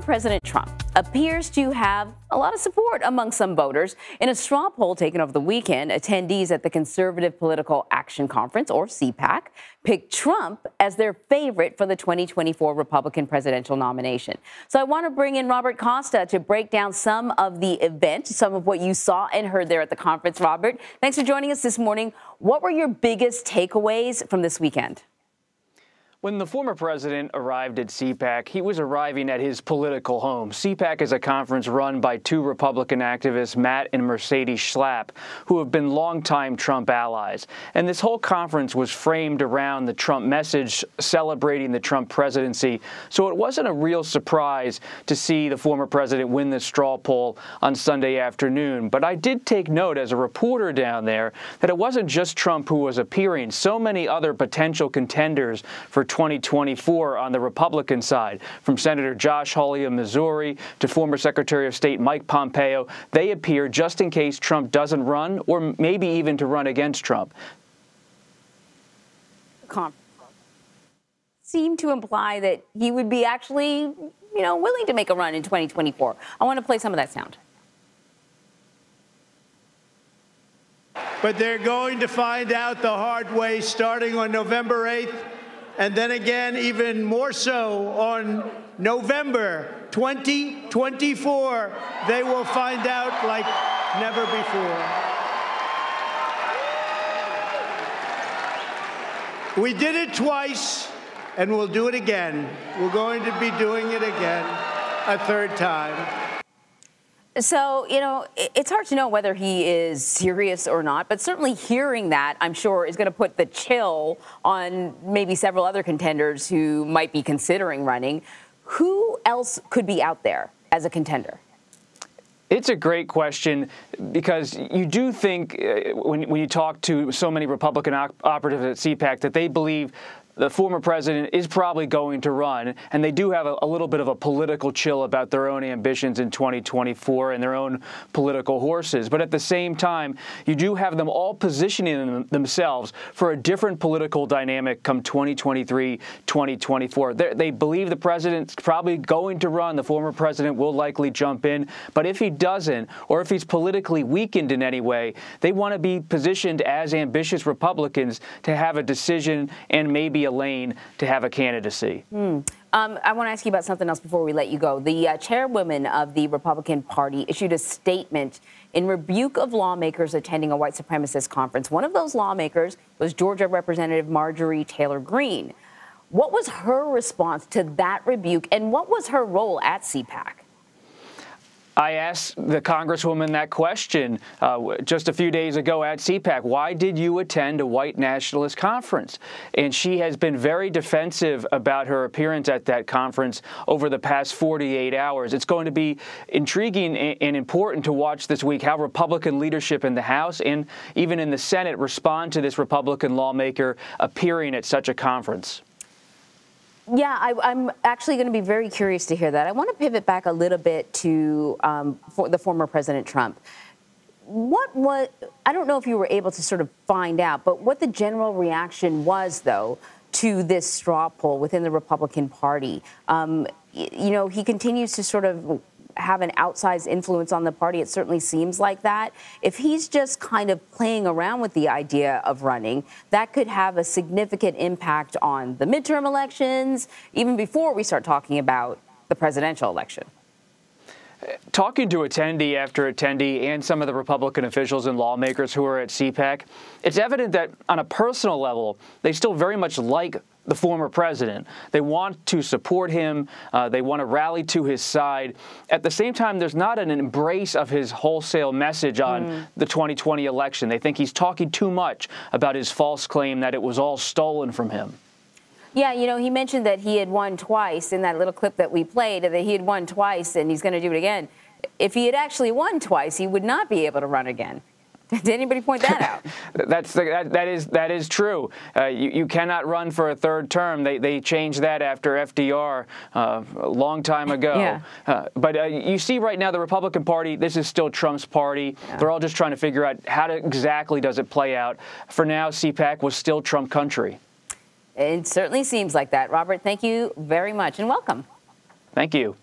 President Trump appears to have a lot of support among some voters. In a straw poll taken over the weekend, attendees at the Conservative Political Action Conference, or CPAC, picked Trump as their favorite for the 2024 Republican presidential nomination. So I want to bring in Robert Costa to break down some of the event, some of what you saw and heard there at the conference. Robert, thanks for joining us this morning. What were your biggest takeaways from this weekend? When the former president arrived at CPAC, he was arriving at his political home. CPAC is a conference run by two Republican activists, Matt and Mercedes Schlapp, who have been longtime Trump allies. And this whole conference was framed around the Trump message celebrating the Trump presidency. So it wasn't a real surprise to see the former president win the straw poll on Sunday afternoon. But I did take note as a reporter down there that it wasn't just Trump who was appearing. So many other potential contenders for 2024 on the Republican side, from Senator Josh Hawley of Missouri to former Secretary of State Mike Pompeo. They appear just in case Trump doesn't run, or maybe even to run against Trump. Seemed to imply that he would be actually, willing to make a run in 2024. I want to play some of that sound. But they're going to find out the hard way starting on November 8th. And then again, even more so, on November 2024, they will find out like never before. We did it twice, and we'll do it again. We're going to be doing it again a third time. So, it's hard to know whether he is serious or not, but certainly hearing that, I'm sure, is going to put the chill on maybe several other contenders who might be considering running. Who else could be out there as a contender? It's a great question, because you do think when you talk to so many Republican operatives at CPAC that they believe the former president is probably going to run, and they do have a little bit of a political chill about their own ambitions in 2024 and their own political horses. But at the same time, you do have them all positioning themselves for a different political dynamic come 2023, 2024. They believe the president's probably going to run. The former president will likely jump in. But if he doesn't, or if he's politically weakened in any way, they want to be positioned as ambitious Republicans to have a decision and maybe a lane to have a candidacy. I want to ask you about something else before we let you go. The chairwoman of the Republican Party issued a statement in rebuke of lawmakers attending a white supremacist conference. One of those lawmakers was Georgia Representative Marjorie Taylor Greene. What was her response to that rebuke, and what was her role at CPAC? I asked the Congresswoman that question just a few days ago at CPAC. Why did you attend a white nationalist conference? And she has been very defensive about her appearance at that conference over the past 48 hours. It's going to be intriguing and important to watch this week how Republican leadership in the House and even in the Senate respond to this Republican lawmaker appearing at such a conference. Yeah, I'm actually going to be very curious to hear that. I want to pivot back a little bit to for the former President Trump. I don't know if you were able to sort of find out, but what the general reaction was, though, to this straw poll within the Republican Party. He continues to sort of have an outsized influence on the party. It certainly seems like that. If he's just kind of playing around with the idea of running, that could have a significant impact on the midterm elections, even before we start talking about the presidential election. Talking to attendee after attendee and some of the Republican officials and lawmakers who are at CPAC, it's evident that on a personal level, they still very much like the former president. They want to support him. They want to rally to his side. At the same time, there's not an embrace of his wholesale message on the 2020 election. They think he's talking too much about his false claim that it was all stolen from him. Yeah, he mentioned that he had won twice in that little clip that we played, that he had won twice and he's going to do it again. If he had actually won twice, he would not be able to run again. Did anybody point that out? That is true. You cannot run for a third term. They changed that after FDR a long time ago. Yeah. But you see right now the Republican Party, this is still Trump's party. Yeah. They're all just trying to figure out how exactly does it play out. For now, CPAC was still Trump country. It certainly seems like that. Robert, thank you very much and welcome. Thank you.